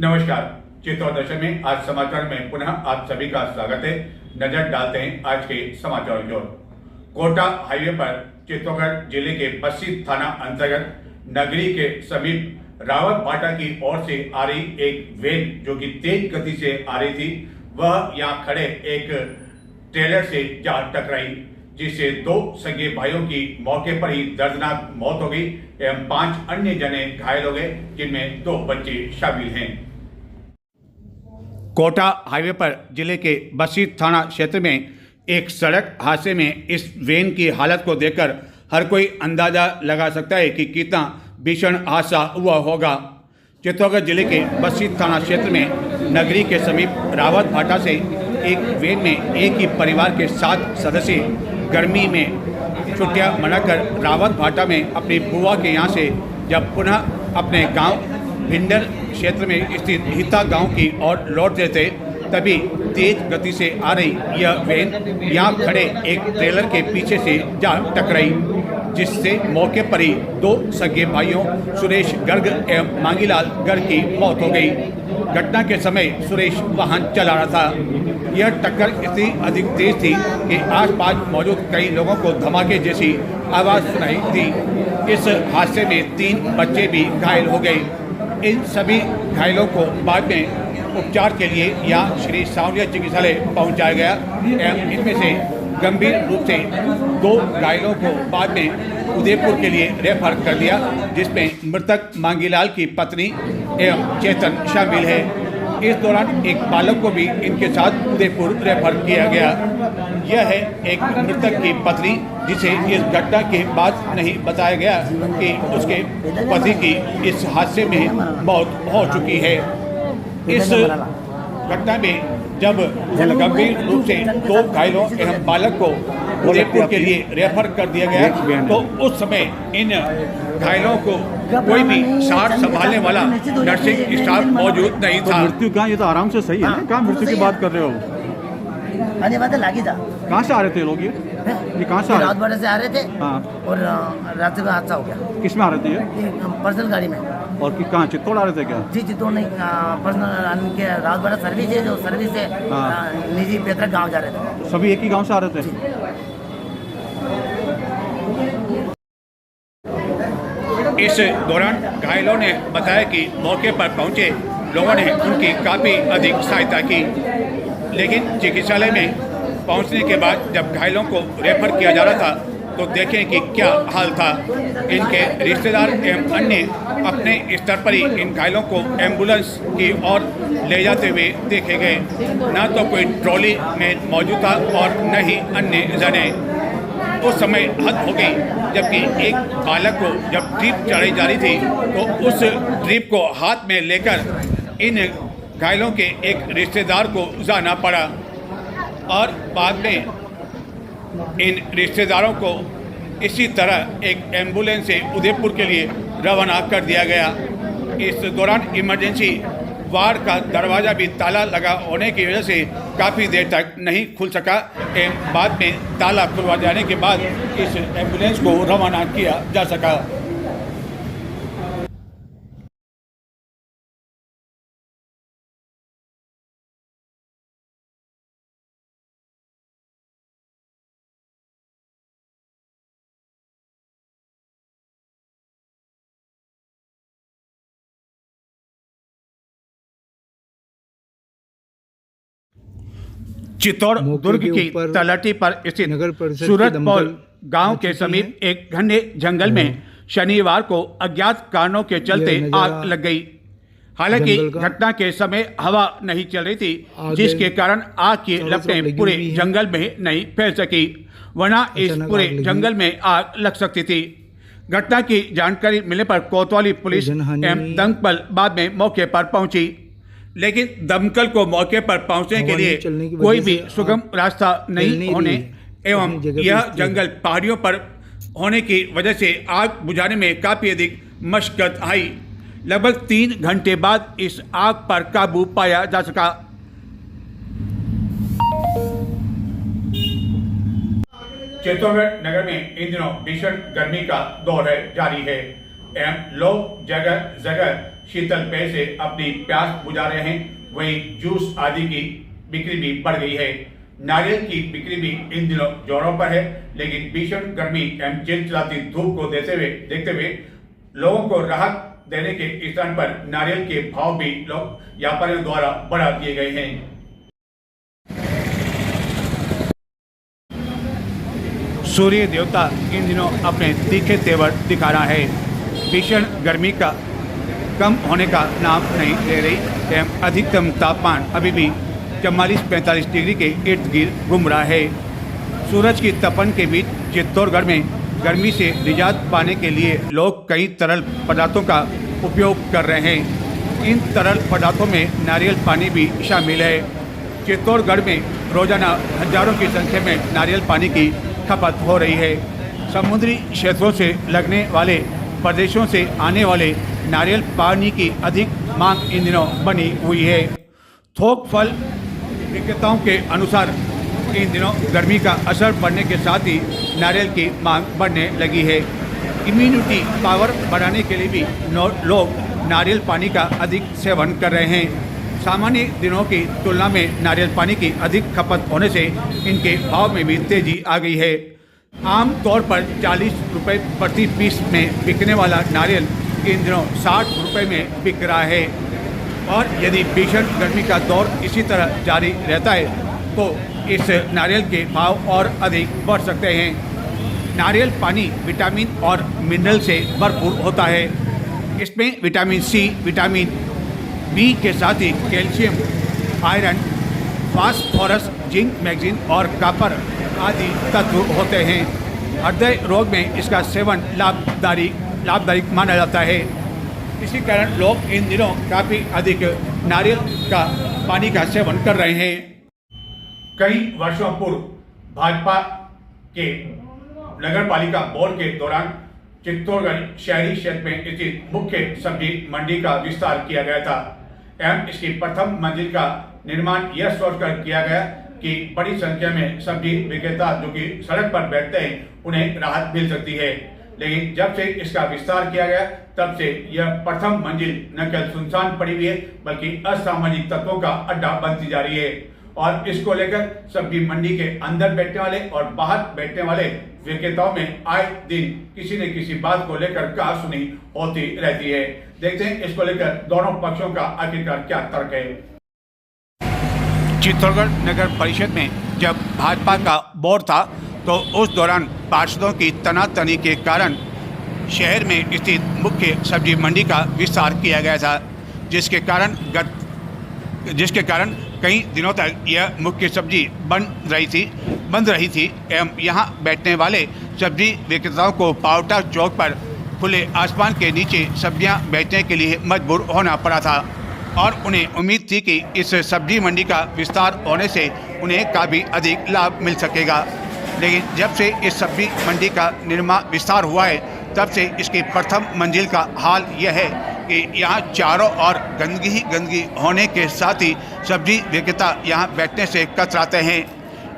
नमस्कार। चित्तौड़ दर्शन में आज समाचार में पुनः आप सभी का स्वागत है। नजर डालते हैं आज के समाचारों की ओर। कोटा हाईवे पर चित्तौड़गढ़ जिले के बस्सी थाना अंतर्गत नगरी के समीप रावत भाटा की ओर से आ रही एक वैन जो कि तेज गति से आ रही थी, वह यहाँ खड़े एक ट्रेलर से जा टकराई, जिससे दो सगे भाइयों की मौके पर ही दर्दनाक मौत हो गई एवं 5 अन्य जने घायल हो गए, जिनमें 2 बच्चे शामिल हैं। कोटा हाईवे पर जिले के बस्सी थाना क्षेत्र में एक सड़क हादसे में इस वैन की हालत को देखकर हर कोई अंदाजा लगा सकता है कि कितना भीषण हादसा हुआ होगा। चित्तौड़गढ़ जिले के बस्सी थाना क्षेत्र में नगरी के समीप रावत भाटा से एक वैन में एक ही परिवार के 7 सदस्य गर्मी में छुट्टियां मनाकर रावत भाटा में अपनी बुआ के यहाँ से जब पुनः अपने गांव भिंडर क्षेत्र में स्थित हिता गांव की ओर लौट रहे थे, तभी तेज गति से आ रही यह वैन यहाँ खड़े एक ट्रेलर के पीछे से जा टकराई, जिससे मौके पर ही 2 सगे भाइयों सुरेश गर्ग एवं मांगीलाल गर्ग की मौत हो गई। घटना के समय सुरेश वाहन चला रहा था। यह टक्कर इतनी अधिक तेज थी कि आसपास मौजूद कई लोगों को धमाके जैसी आवाज़ सुनाई दी। इस हादसे में 3 बच्चे भी घायल हो गए। इन सभी घायलों को बाद में उपचार के लिए यहाँ श्री सावलिया चिकित्सालय पहुँचाया गया एवं इनमें से गंभीर रूप से 2 घायलों को बाद में उदयपुर के लिए रेफर कर दिया, जिसमें मृतक मांगीलाल की पत्नी एवं चेतन शामिल है। इस दौरान एक बालक को भी इनके साथ उदयपुर रेफर किया गया। यह है एक मृतक की पत्नी, जिसे इस घटना के बाद नहीं बताया गया कि उसके पति की इस हादसे में मौत हो चुकी है। इस घटना में जब गंभीर रूप से 2 घायलों एवं बालक को उदयपुर के लिए रेफर कर दिया गया, तो उस समय इन घायलों को कोई भी साथ संभालने वाला नर्सिंग स्टाफ मौजूद नहीं था। मृत्यु कहाँ, ये तो आराम से सही है ना? कहाँ मृत्यु की बात कर रहे हो? कहाँ से आ रहे थे लोग? ये कहाँ से रात भर से आ रहे थे। हाँ। और रात में हादसा हो गया। किस में आ रहे थे ये? पर्सनल गाड़ी में। और कहाँ चित्तौड़ आ रहे थे क्या? जी चित्तौड़ नहीं, पर्सनल के रात भर सर्विस है, जो सर्विस से निजी पेतरक गाँव जा रहे थे। सभी एक ही गांव से आ रहे थे? इस दौरान घायलों ने बताया कि मौके पर पहुंचे लोगों ने उनकी काफ़ी अधिक सहायता की, लेकिन चिकित्सालय में पहुंचने के बाद जब घायलों को रेफर किया जा रहा था तो देखें कि क्या हाल था। इनके रिश्तेदार एवं अन्य अपने स्तर पर ही इन घायलों को एम्बुलेंस की ओर ले जाते हुए देखे गए। न तो कोई ट्रॉली में मौजूद था और न ही अन्य जने। उस समय हद हो गई, जबकि एक बालक को जब ट्रिप चढ़ाई जा रही थी तो उस ट्रिप को हाथ में लेकर इन घायलों के एक रिश्तेदार को जाना पड़ा और बाद में इन रिश्तेदारों को इसी तरह एक एम्बुलेंस से उदयपुर के लिए रवाना कर दिया गया। इस दौरान इमरजेंसी वार्ड का दरवाज़ा भी ताला लगा होने की वजह से काफ़ी देर तक नहीं खुल सका एवं बाद में ताला खुलवा जाने के बाद इस एम्बुलेंस को रवाना किया जा सका। चित्तौड़ दुर्ग की तलहटी पर स्थित सूरतपौल गांव के समीप एक घने जंगल में शनिवार को अज्ञात कारणों के चलते आग लग गई। हालांकि घटना के समय हवा नहीं चल रही थी, जिसके कारण आग की लपटें पूरे जंगल में नहीं फैल सकी, वरना इस पूरे जंगल में आग लग सकती थी। घटना की जानकारी मिलने पर कोतवाली पुलिस एवं दमकल बाद में मौके पर पहुंची, लेकिन दमकल को मौके पर पहुंचने के लिए कोई भी सुगम रास्ता नहीं होने एवं यह जंगल पहाड़ियों पर होने की वजह से आग बुझाने में काफ़ी अधिक मशक्कत आई। लगभग 3 घंटे बाद इस आग पर काबू पाया जा सका। चित्तौड़गढ़ नगर में इन दिनों भीषण गर्मी का दौर जारी है। एवं लोग जगह जगह शीतल पेय से अपनी प्यास बुझा रहे हैं। वहीं जूस आदि की बिक्री भी बढ़ गई है। नारियल की बिक्री भी इन दिनों जोरों पर है, लेकिन भीषण गर्मी एवं चिलचिलाती धूप को देखते हुए लोगों को राहत देने के स्थान पर नारियल के भाव भी लोग व्यापारियों द्वारा बढ़ा दिए गए हैं। सूर्य देवता इन दिनों अपने तीखे तेवर दिखा रहा है। भीषण गर्मी का कम होने का नाम नहीं ले रही एवं अधिकतम तापमान अभी भी 44-45 डिग्री के इर्द गिर्द घूम रहा है। सूरज की तपन के बीच चित्तौड़गढ़ में गर्मी से निजात पाने के लिए लोग कई तरल पदार्थों का उपयोग कर रहे हैं। इन तरल पदार्थों में नारियल पानी भी शामिल है। चित्तौड़गढ़ में रोजाना हजारों की संख्या में नारियल पानी की खपत हो रही है। समुद्री क्षेत्रों से लगने वाले प्रदेशों से आने वाले नारियल पानी की अधिक मांग इन दिनों बनी हुई है। थोक फल विक्रेताओं के अनुसार इन दिनों गर्मी का असर पड़ने के साथ ही नारियल की मांग बढ़ने लगी है। इम्यूनिटी पावर बढ़ाने के लिए भी लोग नारियल पानी का अधिक सेवन कर रहे हैं। सामान्य दिनों की तुलना में नारियल पानी की अधिक खपत होने से इनके भाव में भी तेजी आ गई है। आम तौर पर 40 रुपये प्रति पीस में बिकने वाला नारियल इन दिनों 60 रुपये में बिक रहा है। और यदि भीषण गर्मी का दौर इसी तरह जारी रहता है तो इस नारियल के भाव और अधिक बढ़ सकते हैं। नारियल पानी विटामिन और मिनरल से भरपूर होता है। इसमें विटामिन सी, विटामिन बी के साथ ही calcium, iron, phosphorus, zinc, manganese और कॉपर आदि तत्व होते हैं। हृदय रोग में इसका सेवन लाभदायक माना जाता है। इसी कारण लोग इन दिनों काफ़ी अधिक नारियल का पानी का सेवन कर रहे हैं। कई वर्षों पूर्व भाजपा के नगर पालिका बोर्ड के दौरान चित्तौड़गढ़ शहरी क्षेत्र में स्थित मुख्य सब्जी मंडी का विस्तार किया गया था एवं इसकी प्रथम मंजिल का निर्माण यह सोचकर किया गया कि बड़ी संख्या में सब्जी विक्रेता जो कि सड़क पर बैठते हैं उन्हें राहत मिल सकती है। लेकिन जब से इसका विस्तार किया गया तब से यह प्रथम मंजिल न केवल सुनसान पड़ी हुई है बल्कि असामाजिक तत्वों का अड्डा बनती जा रही है। और इसको लेकर सब्जी मंडी के अंदर बैठने वाले और बाहर बैठने वाले विक्रेताओं में आए दिन किसी न किसी बात को लेकर कहासुनी होती रहती है। देखते हैं इसको लेकर दोनों पक्षों का आखिरकार क्या तर्क है। चित्तौड़गढ़ नगर परिषद में जब भाजपा का बोर्ड था तो उस दौरान पार्षदों की तनातनी के कारण शहर में स्थित मुख्य सब्जी मंडी का विस्तार किया गया था, जिसके कारण कई दिनों तक यह मुख्य सब्जी बंद रही थी एवं यहाँ बैठने वाले सब्जी विक्रेताओं को पावटा चौक पर खुले आसमान के नीचे सब्जियाँ बेचने के लिए मजबूर होना पड़ा था और उन्हें उम्मीद थी कि इस सब्जी मंडी का विस्तार होने से उन्हें काफ़ी अधिक लाभ मिल सकेगा। लेकिन जब से इस सब्जी मंडी का विस्तार हुआ है तब से इसकी प्रथम मंजिल का हाल यह है कि यहाँ चारों ओर गंदगी होने के साथ ही सब्जी विक्रेता यहाँ बैठने से कतराते हैं,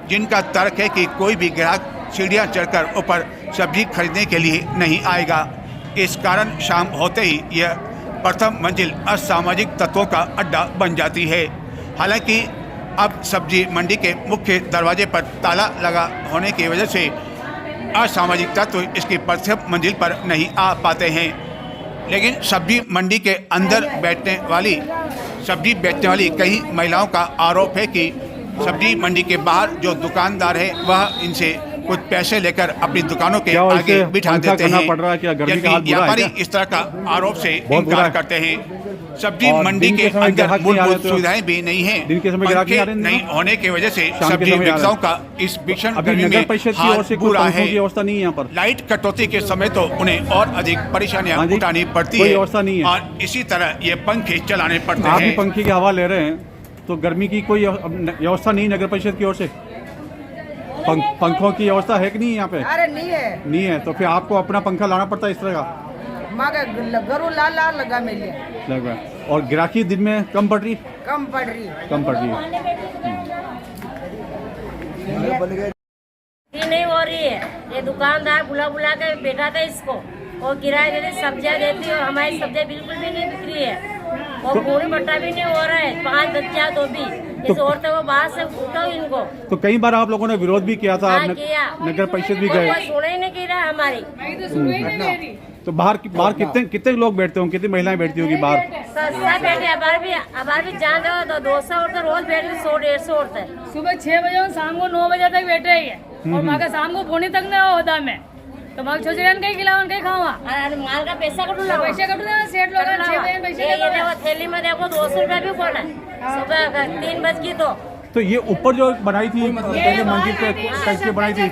जिनका तर्क है कि कोई भी ग्राहक सीढ़ियाँ चढ़कर ऊपर सब्जी खरीदने के लिए नहीं आएगा। इस कारण शाम होते ही यह प्रथम मंजिल असामाजिक तत्वों का अड्डा बन जाती है। हालांकि अब सब्जी मंडी के मुख्य दरवाजे पर ताला लगा होने की वजह से असामाजिक तत्व इसकी प्रथम मंजिल पर नहीं आ पाते हैं। लेकिन सब्जी मंडी के अंदर सब्जी बेचने वाली कई महिलाओं का आरोप है कि सब्जी मंडी के बाहर जो दुकानदार है वह इनसे कुछ पैसे लेकर अपनी दुकानों के आगे बिठा देते हैं। व्यापारी इस तरह का आरोप से इनकार करते हैं। सब्जी मंडी के अंदर मूलभूत सुविधाएं भी नहीं है। पंखे नहीं होने की वजह से सब्जी विक्रेताओं का इस भीषण गर्मी में हाल बुरा है। लाइट कटौती के समय तो उन्हें और अधिक परेशानियां उठानी पड़ती है और इसी तरह ये पंखे चलाने पड़ते हैं। आप पंखे की हवा ले रहे हैं तो गर्मी की कोई व्यवस्था नहीं नगर परिषद की ओर से? पंखों की व्यवस्था है कि नहीं यहाँ पे? अरे नहीं है तो फिर आपको अपना पंखा लाना पड़ता है इस तरह का? गरू ला लगा मिले। और ग्राहकी दिन में कम पड़ रही नहीं हो रही है। ये दुकानदार बुला के बैठा था इसको और किराया देते, सब्जियाँ देती और हमारी सब्जियाँ बिल्कुल भी नहीं बिक रही है और पूरी मट्टा भी नहीं हो रहा है। 5 बच्चा तो भी इस औरतें वो बाहर से उठाओ इनको। तो कई बार आप लोगों ने विरोध भी किया था, हाँ, किया। नगर परिषद भी वो गए, कोई सुने ही नहीं की रहा हमारी। तो बाहर कितने लोग बैठते होंगे, कितनी महिलाएं बैठती होंगी बाहर? सब बैठे हमारे भी जान दो तो 200 औरतें रोज बैठती, 100-150 औरतें। सुबह 6 बजे और शाम को 9 बजे तक बैठे ही है और वहाँ का शाम को पौने तक नहीं होता में तो वहाँ छोटे कहीं खिलाओ कहीं खावा और माल का पैसा कटू लगा, पैसे कटू देना सेठ लोग 6 बजे पैसे ये देखो थैली में देखो 200 रुपया भी पड़ा है सुबह 3 बज की। तो ये ऊपर जो बनाई थी पहले मंजिल पे करके बनाई थी,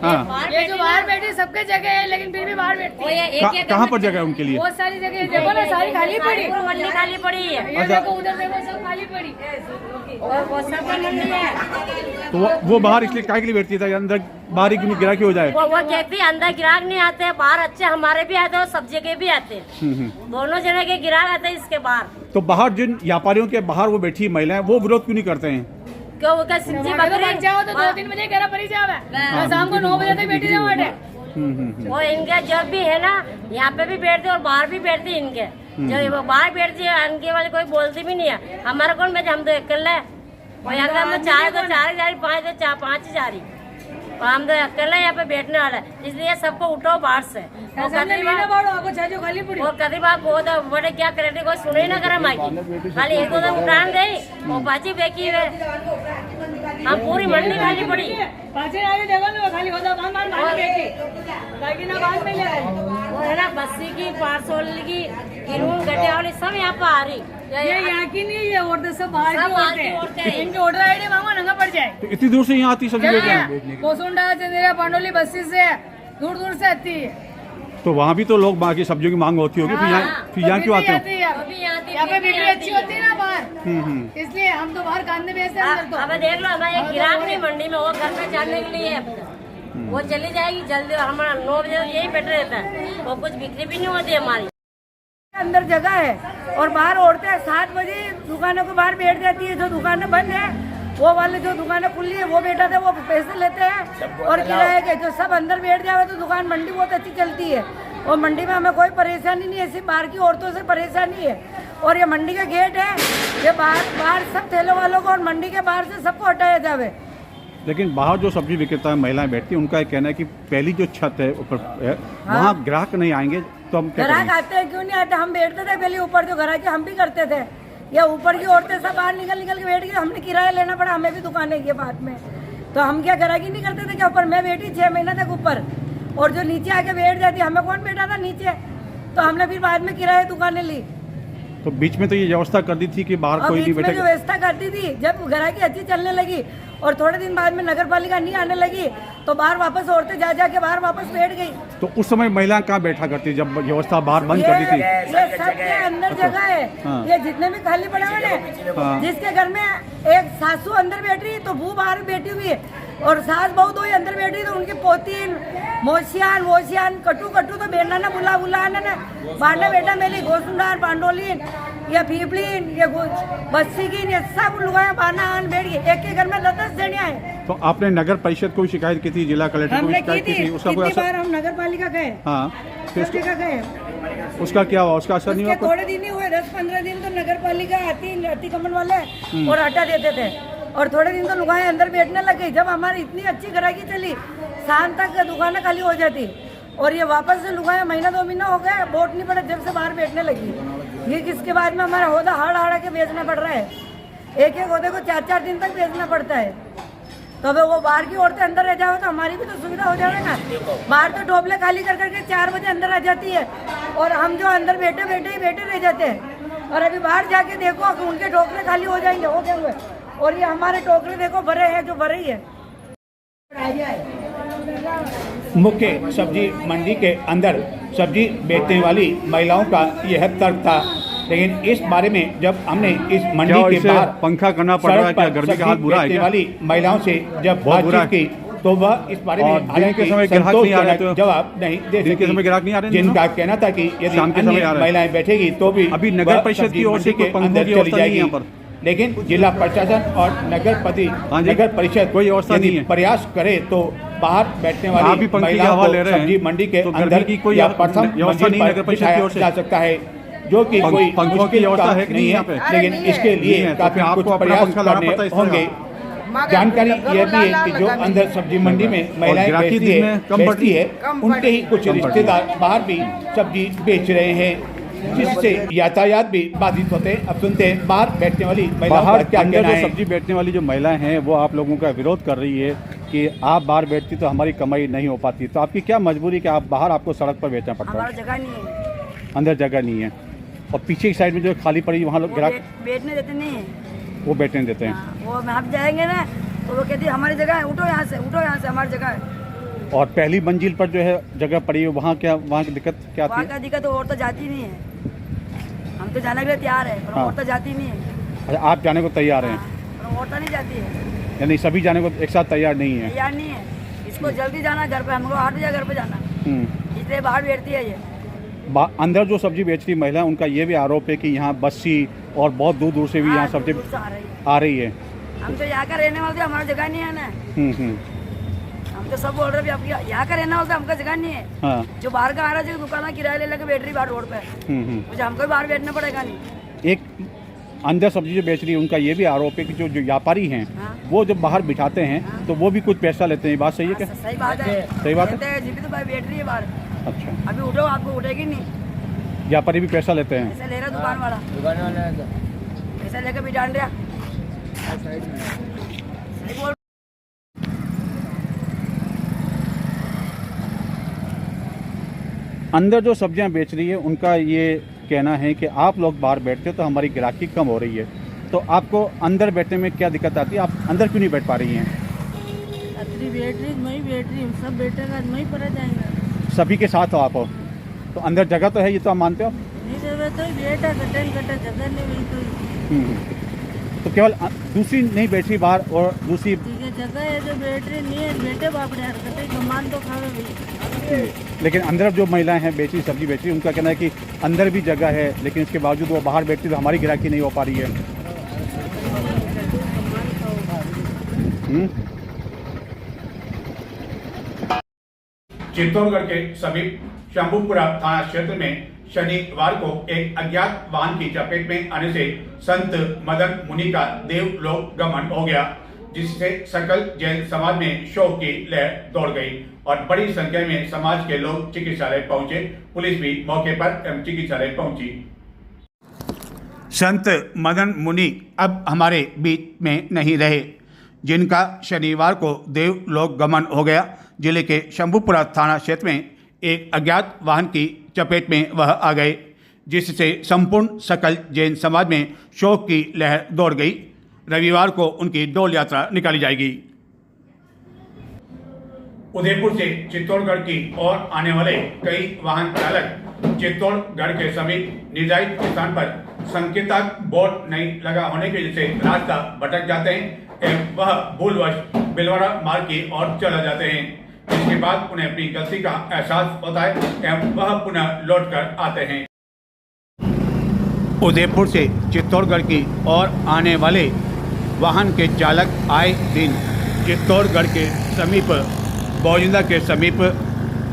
हाँ, ये जो बाहर बैठी सबके जगह है लेकिन फिर भी बाहर बैठती है। कहाँ पर जगह है उनके लिए? बहुत सारी जगह देखो ना, सारी खाली पड़ी, मंडी खाली पड़ी है। ये देखो उधर देखो सब खाली पड़ी और वो सब मंडी है। तो वो बाहर इसलिए काहे के लिए बैठती था, अंदर बाहर ही गिराकी हो जाए? वो कहती है अंदर गिराक नहीं आते, बाहर अच्छे हमारे भी आते और सब्जी के भी आते, दोनों जगह के गिराक आते इसके बाहर। तो बाहर जिन व्यापारियों के बाहर वो बैठी महिलाएं, वो विरोध क्यों नहीं करते हैं? क्यों वो क्या सब्जी बच जाओ तो 2-3 बजे घर पड़ी जावे और शाम को 9 बजे तक बैठी जाओ अटे। वो इनके जब भी है ना यहाँ पे भी बैठते और बाहर भी बैठती इनके, जब वो बाहर बैठती है इनके वाले कोई बोलती भी नहीं है। हमारा कौन बैठे, हम तो अकेले है और यहाँ का हम 4 तो 4 जा रही, 5 तो 5 ही जा रही और हम तो अकेले यहाँ पे बैठने वाला है, इसलिए सबको उठो बाहर से। और करीब आप बहुत बड़े क्या करे, कोई सुने ना करा माइकी, खाली एक दो उठान दे और बाची बेकी है। हम पूरी मंडी खाली पड़ी वो है ना, बस्सी की, पारसोल की, किरून गड्ढे वाली सब यहाँ पे आ रही। ये यहाँ की नहीं, ये औरतें सब बाहर की औरतें हैं। इनके ऑर्डर आईडी मांगो नंगा पड़ जाए। तो इतनी दूर से यहाँ आती सब्जी लेके? कोसुंडा, चंदेरा, पांडोली बस्ती से दूर दूर से आती है। तो वहाँ भी तो लोग बाकी सब्जियों की मांग होती होगी, फिर यहाँ क्यों आते हो? यहाँ पे बिक्री अच्छी होती है ना बाहर, इसलिए हम तो बाहर कांदे बेचते हैं। अब देख लो हमारे गिराक नहीं मंडी में, वो घर पे जाने के लिए वो चली जाएगी जल्दी, हमारा 9 बजे यही बैठे रहता है, वो कुछ बिक्री भी नहीं होती हमारी। अंदर जगह है और बाहर औरतें 7 बजे दुकानों के बाहर बैठ जाती है। जो दुकानें बंद है वो वाले जो दुकानें खुली है वो बैठा थे, वो पैसे लेते हैं और किराए के जो सब अंदर बैठ जाए तो दुकान मंडी बहुत अच्छी चलती है और मंडी में हमें कोई परेशानी नहीं है, सिर्फ बाहर की औरतों से परेशानी है। और ये मंडी का गेट है, ये बाहर सब ठेलों वालों को और मंडी के बाहर से सबको हटाया जावे। लेकिन बाहर जो सब्जी विक्रेता महिलाएं बैठती हैं, उनका कहना है कि पहली जो छत है ऊपर है, वहाँ ग्राहक नहीं आएंगे तो हम क्या ग्राहक करेंगे? आते हैं क्यों नहीं आते, हम बैठते थे पहले ऊपर, जो ग्राहक हम भी करते थे। या ऊपर की औरतें सब बाहर निकल के बैठ गए, हमने किराया लेना पड़ा, हमें भी दुकानें की बाद में, तो हम क्या ग्राहकी नहीं करते थे क्या ऊपर? मैं बैठी 6 महीना तक ऊपर और जो नीचे आके बैठ जाती, हमें कौन बैठा था नीचे, तो हमने फिर बाद में किराए दुकानें ली। तो बीच में तो ये व्यवस्था कर दी थी कि बाहर कोई नहीं जो बैठेगा। व्यवस्था करती थी, जब ग्राहकी अच्छी चलने लगी और थोड़े दिन बाद में नगर पालिका नहीं आने लगी तो बाहर वापस औरतें जा के बाहर वापस बैठ गई। तो उस समय महिलाएं कहाँ बैठा करती जब व्यवस्था बाहर बंद कर दी थी? ये सबके अंदर जगह है, हाँ। ये जितने भी खाली पड़े हुए हैं, हाँ। जिसके घर में एक सासू अंदर बैठ रही तो वो बाहर बैठी हुई है और सास बहू दो ही अंदर बैठी, तो उनकी पोतीन मोशियान वोशियान कटू तो बेटा ना बुला ना बारना बेटा मेरी गोसुंडार पांडोलीन या पीपलीन या बस्सी की ये सब लुगाया बारना आन बैठ गई, एक के घर में 10 जनिया है। तो आपने नगर परिषद को शिकायत की थी, जिला कलेक्टर को हमने शिकायत की थी, उसका कोई कितनी असर? बार हम नगर पालिका गए, हाँ, तो सब जगह गए, उसका क्या हुआ? उसका असर नहीं उसके हुआ? थोड़े दिन ही हुए, 10-15 दिन तो नगर पालिका आती कमल वाले और हटा देते थे और थोड़े दिन तो लुगाएं अंदर बैठने लग गई। जब हमारी इतनी अच्छी ग्राहकी चली, शाम तक दुकानें खाली हो जाती और ये वापस से लुगाएं महीना 2 महीना हो गए वोट नहीं पड़े, जब से बाहर बैठने लगी। ये किसके बाद में हमारा होदा हाड़ के बेचना पड़ रहा है, एक होदे को 4-4 दिन तक बेचना पड़ता है। तो अगर वो बाहर की औरतें अंदर रह जाओ तो हमारी भी तो सुविधा हो जाए ना। बाहर तो टोपले खाली कर करके 4 बजे अंदर आ जाती है और हम जो अंदर बैठे रह जाते हैं। और अभी बाहर जाके देखो कि उनके टोकरे खाली हो जाएंगे, हो गए हुए, और ये हमारे टोकरे देखो भरे हैं, जो भरे ही है। मुख्य सब्जी मंडी के अंदर सब्जी बेचने वाली महिलाओं का यह तर्क था, लेकिन इस बारे में जब हमने इस मंडी क्या के इसे बाहर पंखा करना पड़ रहा है? क्या गर्मी का हाल बुरा है बेचने क्या? वाली महिलाओं से जब बहुत बुरा बातचीत की तो वह इस बारे में और दिन के हालांकि समय ग्राहक नहीं आ रहे संतोषजनक तो- जवाब नहीं दे दिन के समय ग्राहक नहीं आ रहे सकी, हैं जिनका कहना था कि यदि शाम के समय अन्य आ रहे हैं। महिलाएं बैठेगी तो भी अभी नगर वह परिषद सब्जी की ओर से मंडी कोई के पंखों अंदर की चली व्यवस्था नहीं है जाएगी। यहाँ पर। लेकिन जिला प्रशासन और नगर हाँ जी। परिषद कोई व्यवस्था यदि नहीं है। प्रयास करे तो बाहर बैठने आप वाली भी पंखे की महिलाओं हवा को ले रहे हैं, सब्जी मंडी के तो गर्मी अंदर की कोई या प्रथम व्यवस्था मंजिल नहीं पर नगर परिषद की बिठाया ओर से? जा सकता है, जो कि कोई पंखों की मुश्किल व्यवस्था काम है कि नहीं नहीं है, यहाँ पे? लेकिन अरे इसके नहीं लिए है, तो काफी फिर आपको कुछ अपना प्रयास पंखा लाना करने पड़ता है इस होंगे। तरह। जानकारी ये भी है कि जो अंदर सब्जी मंडी में महिलाएं गिराकी बेचती दिन है में कम बेचती पड़ती है, कम उनके ही कुछ कम पड़ती रिश्तेदार बाहर भी सब्जी बेच रहे हैं, जिससे यातायात भी बाधित होते हैं। अब सुनते हैं बाहर बैठने वाली महिलाओं बाहर का क्या अंदर कहना जो है। सब्जी बेचने वाली जो महिलाएं हैं वो आप लोगों का विरोध कर रही है कि आप बाहर बैठती तो हमारी कमाई नहीं हो पाती, तो आपकी क्या मजबूरी कि आप बाहर आपको सड़क पर बेचना पड़ता हमारा है? जगह नहीं है, अंदर जगह नहीं है और पीछे की साइड में जो खाली पड़ी वहाँ लोग वो ग्राहक बैठने देते नहीं है। वो बैठने देते हैं। हाँ, वो हम जाएंगे ना तो वो कहती है हमारी जगह है, उठो यहाँ से, उठो यहाँ से, हमारी जगह है। और पहली मंजिल पर जो है जगह पड़ी है वहाँ वहाँ की दिक्कत क्या वहाँ आती का है? दिक्कत तो और तो जाती नहीं है, हम तो जाने के लिए तैयार है पर हाँ। और तो जाती नहीं है। अच्छा, आप जाने को तैयार हैं, पर और तो नहीं जाती है, यानी सभी जाने को एक साथ तैयार नहीं है। तैयार नहीं है। इसको जल्दी जाना घर पे, हमको 8 बजे घर पे जाना, इसलिए बाहर बैठती है ये। अंदर जो सब्जी बेच रही महिला उनका ये भी आरोप है कि यहाँ बस्सी और बहुत दूर दूर से भी यहाँ हाँ, सब्जी दूर से आ रही है। आ रही है। हम तो यहाँ का रहने वाले थे, हमारा जगह नहीं है ना। हम्म। हम तो सब बोल रहे हैं यहाँ का रहने वाले थे, हमका जगह नहीं है। हाँ। जो बाहर का आ रहा है, जो दुकान किराया ले लेके बैठ रही बाहर रोड पे, मुझे हमको भी बाहर बैठना पड़ेगा नहीं। एक अंदर सब्जी जो बेच रही है उनका ये भी आरोप है कि जो व्यापारी हैं हाँ। वो जब बाहर बिठाते हैं तो वो भी कुछ पैसा लेते हैं, ये बात सही है क्या? सही बात है, सही बात है। कहते हैं, जीपी तो भाई बैठ रही है बाहर, अच्छा, अभी उठो, आपको उठेगी नहीं, व्यापारी भी पैसा लेते हैं। ऐसा ले रहा दुकान वाला, ऐसा लेकर भी डाल रहा। सही बोल। अंदर जो सब्जियां बेच रही है उनका ये कहना है कि आप लोग बाहर बैठते हो तो हमारी ग्राहकी कम हो रही है, तो आपको अंदर बैठने में क्या दिक्कत आती है? आप अंदर क्यों नहीं बैठ पा रही हैं? अतरी बैठ रही, मैं बैठ रही हूँ, सब बैठेगा मैं पड़ा जाएंगे। सभी के साथ हो आप, तो अंदर जगह तो है, ये तो आप मानते हो? नहीं जगह तो बैठा कटा जगह नहीं हुई तो तो केवल दूसरी नहीं बैठ रही बाहर और दूसरी ठीक है जगह है जो बैठ रही नहीं है, बैठे बापड़े हरकतें कमान तो खावे भाई। लेकिन अंदर जो महिलाएं हैं बेच रही सब्जी बेच रही उनका कहना है कि अंदर भी जगह है लेकिन इसके बावजूद वो बाहर बैठती तो हमारी ग्राहकी नहीं हो पा रही है। चित्तौड़गढ़ के समीप शंभूपुरा थाना क्षेत्र में शनिवार को एक अज्ञात वाहन की चपेट में आने से संत मदन मुनि का देवलोक गमन हो गया, जिससे सकल जैन समाज में शोक की लहर दौड़ गई और बड़ी संख्या में समाज के लोग चिकित्सालय पहुंचे। पुलिस भी मौके पर चिकित्सालय पहुंची। संत मदन मुनि अब हमारे बीच में नहीं रहे, जिनका शनिवार को देवलोक गमन हो गया। जिले के शंभूपुरा थाना क्षेत्र में एक अज्ञात वाहन की चपेट में वह आ गए, जिससे संपूर्ण सकल जैन समाज में शोक की लहर दौड़ गई। रविवार को उनकी डोल यात्रा निकाली जाएगी। उदयपुर से चित्तौड़गढ़ की ओर आने वाले कई वाहन चालक चित्तौड़गढ़ के समीप निर्धारित स्थान पर संकेतक बोर्ड नहीं लगा होने की वजह से रास्ता भटक जाते हैं एवं वह भूलवश बिलवाड़ा मार्ग की ओर चला जाते हैं। इसके बाद उन्हें अपनी गलती का एहसास होता है एवं वह पुनः लौट कर आते हैं। उदयपुर से चित्तौड़गढ़ की ओर आने वाले वाहन के चालक आए दिन चित्तौड़गढ़ के समीप बौजिंदा के समीप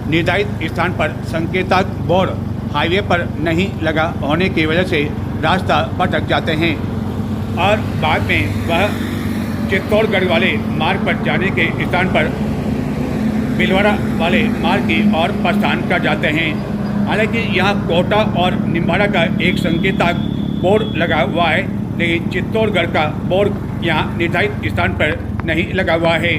निर्धारित स्थान पर संकेतक बोर्ड हाईवे पर नहीं लगा होने की वजह से रास्ता भटक जाते हैं और बाद में वह चित्तौड़गढ़ वाले मार्ग पर जाने के स्थान पर बिलवाड़ा वाले मार्ग की ओर प्रस्थान कर जाते हैं। हालांकि यहाँ कोटा और निम्बाड़ा का एक संकेतक बोर्ड लगा हुआ है, लेकिन चित्तौड़गढ़ का बोर्ड यहाँ निर्धारित स्थान पर नहीं लगा हुआ है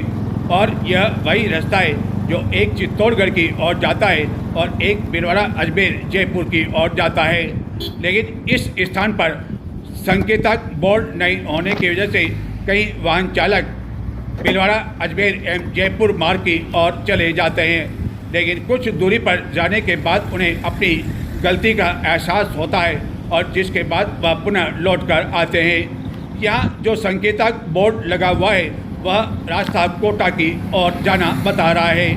और यह वही रास्ता है जो एक चित्तौड़गढ़ की ओर जाता है और एक बिलवाड़ा अजमेर जयपुर की ओर जाता है। लेकिन इस स्थान पर संकेतक बोर्ड नहीं होने की वजह से कई वाहन चालक बिलवाड़ा अजमेर एवं जयपुर मार्ग की ओर चले जाते हैं, लेकिन कुछ दूरी पर जाने के बाद उन्हें अपनी गलती का एहसास होता है और जिसके बाद वह पुनः लौट कर आते हैं। यहाँ जो संकेतक बोर्ड लगा हुआ है वह रास्ता कोटा की ओर जाना बता रहा है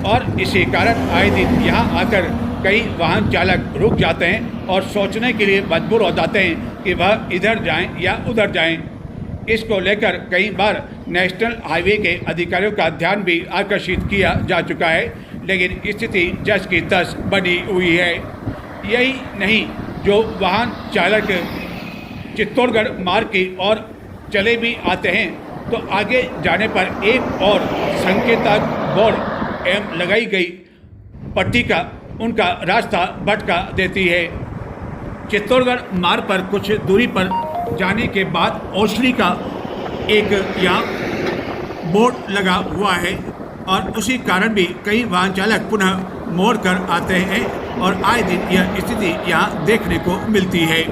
और इसी कारण आए दिन यहाँ आकर कई वाहन चालक रुक जाते हैं और सोचने के लिए मजबूर हो जाते हैं कि वह इधर जाएं या उधर जाएं। इसको लेकर कई बार नेशनल हाईवे के अधिकारियों का ध्यान भी आकर्षित किया जा चुका है, लेकिन स्थिति जस की तस बनी हुई है। यही नहीं, जो वाहन चालक चित्तौड़गढ़ मार्ग की ओर चले भी आते हैं तो आगे जाने पर एक और संकेतक बोर्ड एवं लगाई गई पट्टी का उनका रास्ता भटका देती है। चित्तौड़गढ़ मार्ग पर कुछ दूरी पर जाने के बाद ओसली का एक यहाँ बोर्ड लगा हुआ है और उसी कारण भी कई वाहन चालक पुनः मोड़ कर आते हैं और आए दिन यह स्थिति यहाँ देखने को मिलती है।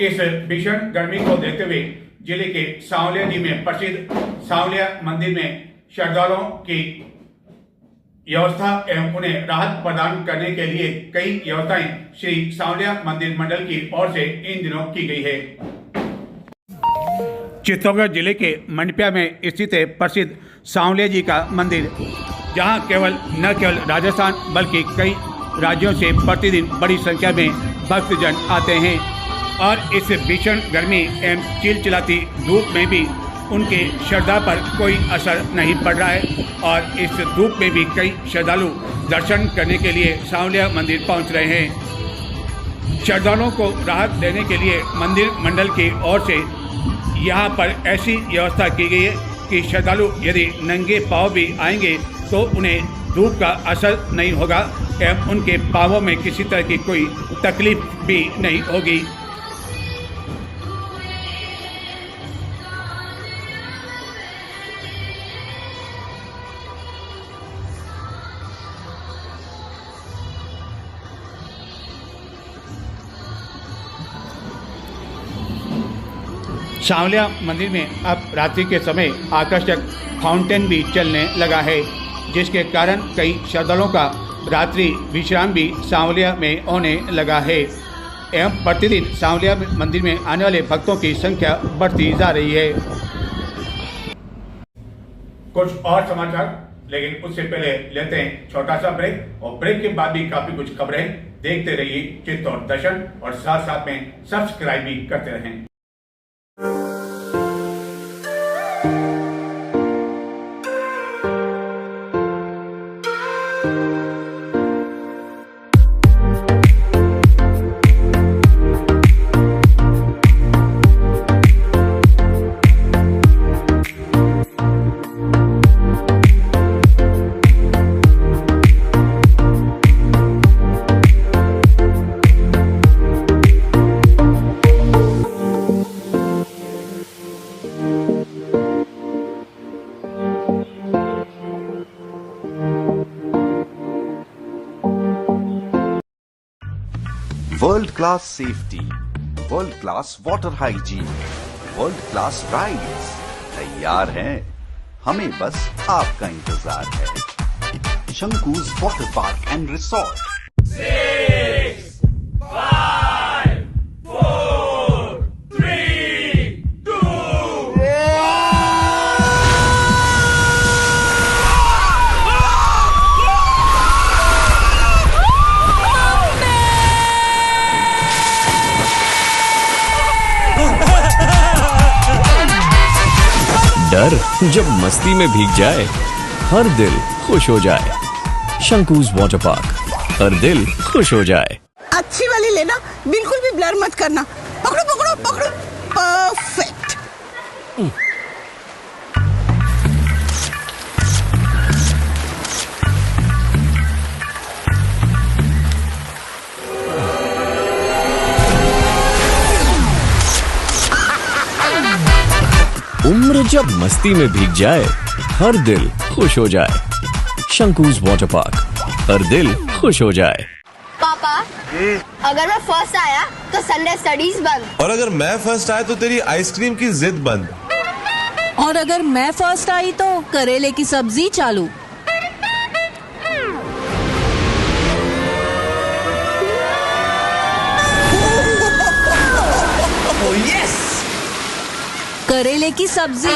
इस भीषण गर्मी को देखते हुए जिले के सांवलिया जी में प्रसिद्ध सांवलिया मंदिर में श्रद्धालुओं की व्यवस्था एवं उन्हें राहत प्रदान करने के लिए कई व्यवस्थाएं श्री सांवलिया मंदिर मंडल की ओर से इन दिनों की गई है। चित्तौड़गढ़ जिले के मंडपिया में स्थित है प्रसिद्ध सांवलिया जी का मंदिर, जहां न केवल राजस्थान बल्कि कई राज्यों से प्रतिदिन बड़ी संख्या में भक्तजन आते हैं और इस भीषण गर्मी एवं चिलचिलाती धूप में भी उनके श्रद्धा पर कोई असर नहीं पड़ रहा है और इस धूप में भी कई श्रद्धालु दर्शन करने के लिए सांवलिया मंदिर पहुंच रहे हैं। श्रद्धालुओं को राहत देने के लिए मंदिर मंडल की ओर से यहां पर ऐसी व्यवस्था की गई है कि श्रद्धालु यदि नंगे पांव भी आएंगे तो उन्हें धूप का असर नहीं होगा एवं उनके पांवों में किसी तरह की कोई तकलीफ भी नहीं होगी। सांवलिया मंदिर में अब रात्रि के समय आकर्षक फाउंटेन भी चलने लगा है, जिसके कारण कई श्रद्धालुओं का रात्रि विश्राम भी सांवलिया में होने लगा है एवं प्रतिदिन सांवलिया मंदिर में आने वाले भक्तों की संख्या बढ़ती जा रही है। कुछ और समाचार, लेकिन उससे पहले लेते हैं छोटा सा ब्रेक और ब्रेक के बाद भी काफी कुछ खबरें देखते रहिए चित्तौड़ दर्शन और साथ साथ में सब्सक्राइब भी करते रहें। World class safety, world class water hygiene, world class rides तैयार हैं, हमें बस आपका इंतजार है। शंकुज वाटर पार्क एंड रिसोर्ट। 6, 5, 4, 3, 2 डर जब मस्ती में भीग जाए, हर दिल खुश हो जाए। शंकुज वाटर पार्क, हर दिल खुश हो जाए। अच्छी वाली लेना, बिल्कुल भी ब्लर मत करना। पकड़ो पकड़ो पकड़ो, परफेक्ट। उम्र जब मस्ती में भीग जाए, हर दिल खुश हो जाए। शंकुज वाटर पार्क, हर दिल खुश हो जाए। पापा, अगर मैं फर्स्ट आया तो संडे स्टडीज बंद, और अगर मैं फर्स्ट आया तो तेरी आइसक्रीम की जिद बंद, और अगर मैं फर्स्ट आई तो करेले की सब्जी चालू। करेले की सब्जी।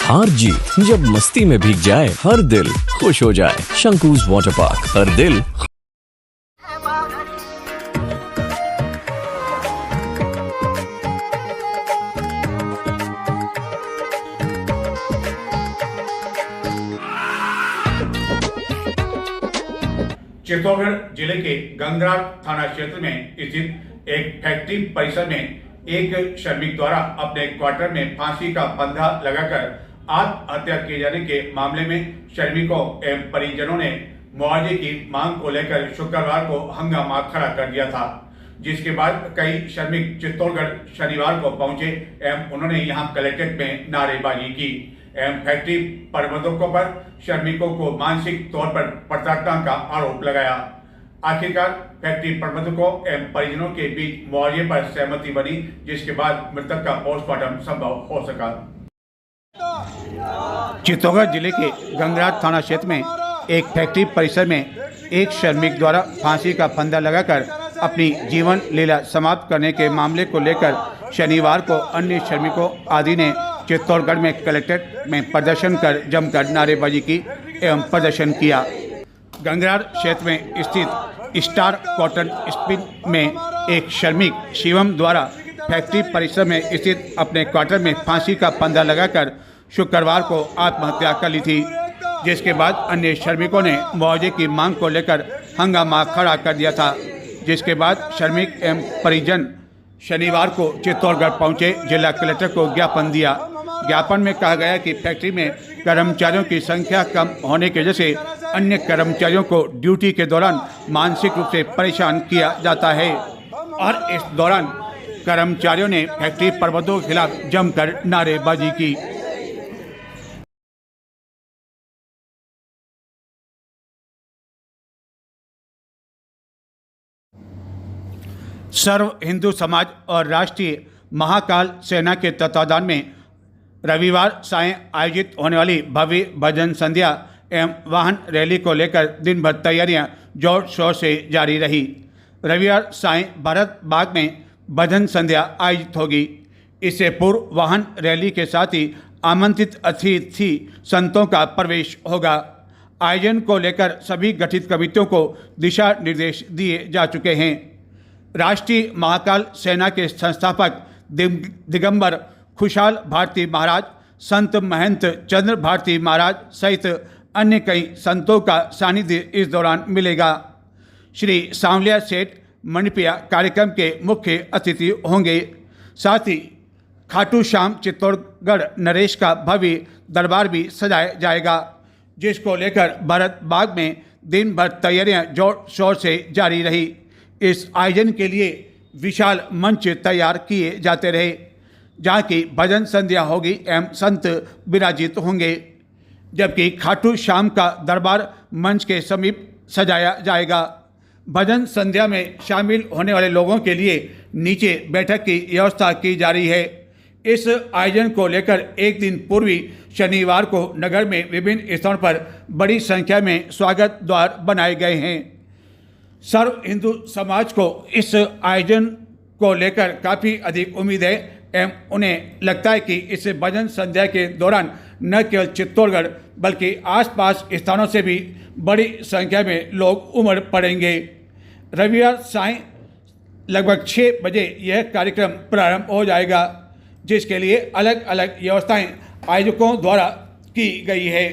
हार जीत जब मस्ती में भीग जाए, हर दिल खुश हो जाए। शंकूज वाटर पार्क, हर दिल। चित्तौड़गढ़ जिले के गंगरार थाना क्षेत्र में स्थित एक फैक्ट्री परिसर में एक श्रमिक द्वारा अपने क्वार्टर में फांसी का फंदा लगाकर आत्महत्या किए जाने के मामले में श्रमिकों एवं परिजनों ने मुआवजे की मांग को लेकर शुक्रवार को हंगामा खड़ा कर दिया था, जिसके बाद कई श्रमिक चित्तौड़गढ़ शनिवार को पहुंचे एवं उन्होंने यहां कलेक्ट्रेट में नारेबाजी की एवं फैक्ट्री प्रबंधकों पर श्रमिकों को मानसिक तौर पर प्रताड़ना का आरोप लगाया। आखिरकार फैक्ट्री प्रबंधकों एवं परिजनों के बीच मुआवजे पर सहमति बनी, जिसके बाद मृतक का पोस्टमार्टम संभव हो सका। चित्तौड़गढ़ जिले के गंगरार थाना क्षेत्र में एक फैक्ट्री परिसर में एक श्रमिक द्वारा फांसी का फंदा लगाकर अपनी जीवन लीला समाप्त करने के मामले को लेकर शनिवार को अन्य श्रमिकों आदि ने चित्तौड़गढ़ में कलेक्ट्रेट में प्रदर्शन कर जमकर नारेबाजी की एवं प्रदर्शन किया। गंगरार क्षेत्र में स्थित स्टार कॉटन स्पिन में एक श्रमिक शिवम द्वारा फैक्ट्री परिसर में स्थित अपने क्वार्टर में फांसी का फंदा लगाकर शुक्रवार को आत्महत्या कर ली थी, जिसके बाद अन्य श्रमिकों ने मुआवजे की मांग को लेकर हंगामा खड़ा कर दिया था, जिसके बाद श्रमिक एवं परिजन शनिवार को चित्तौड़गढ़ पहुंचे जिला कलेक्टर को ज्ञापन दिया। ज्ञापन में कहा गया कि फैक्ट्री में कर्मचारियों की संख्या कम होने की वजह से अन्य कर्मचारियों को ड्यूटी के दौरान मानसिक रूप से परेशान किया जाता है और इस दौरान कर्मचारियों ने फैक्ट्री प्रबंधकों के खिलाफ जमकर नारेबाजी की। सर्व हिंदू समाज और राष्ट्रीय महाकाल सेना के तत्वाधान में रविवार सायं आयोजित होने वाली भव्य भजन संध्या एवं वाहन रैली को लेकर दिन भर तैयारियां जोर शोर से जारी रही। रविवार सायं भारत बाग में भजन संध्या आयोजित होगी। इससे पूर्व वाहन रैली के साथ ही आमंत्रित अतिथि संतों का प्रवेश होगा। आयोजन को लेकर सभी गठित कमेटियों को दिशा निर्देश दिए जा चुके हैं। राष्ट्रीय महाकाल सेना के संस्थापक दिगंबर खुशहाल भारती महाराज, संत महंत चंद्र भारती महाराज सहित अन्य कई संतों का सानिध्य इस दौरान मिलेगा। श्री सांवलिया सेठ मणिपिया कार्यक्रम के मुख्य अतिथि होंगे। साथ ही खाटू श्याम चित्तौड़गढ़ नरेश का भव्य दरबार भी सजाया जाएगा, जिसको लेकर भारत बाग में दिन भर तैयारियां जोर शोर से जारी रही। इस आयोजन के लिए विशाल मंच तैयार किए जाते रहे, जहाँ की भजन संध्या होगी एवं संत विराजित होंगे, जबकि खाटू श्याम का दरबार मंच के समीप सजाया जाएगा। भजन संध्या में शामिल होने वाले लोगों के लिए नीचे बैठक की व्यवस्था की जा रही है। इस आयोजन को लेकर एक दिन पूर्वी शनिवार को नगर में विभिन्न स्थानों पर बड़ी संख्या में स्वागत द्वार बनाए गए हैं। सर्व हिंदू समाज को इस आयोजन को लेकर काफ़ी अधिक उम्मीद है एवं उन्हें लगता है कि इस भजन संध्या के दौरान न केवल चित्तौड़गढ़ बल्कि आसपास स्थानों से भी बड़ी संख्या में लोग उमड़ पड़ेंगे। रविवार सायं लगभग 6 बजे यह कार्यक्रम प्रारंभ हो जाएगा, जिसके लिए अलग अलग व्यवस्थाएं आयोजकों द्वारा की गई है।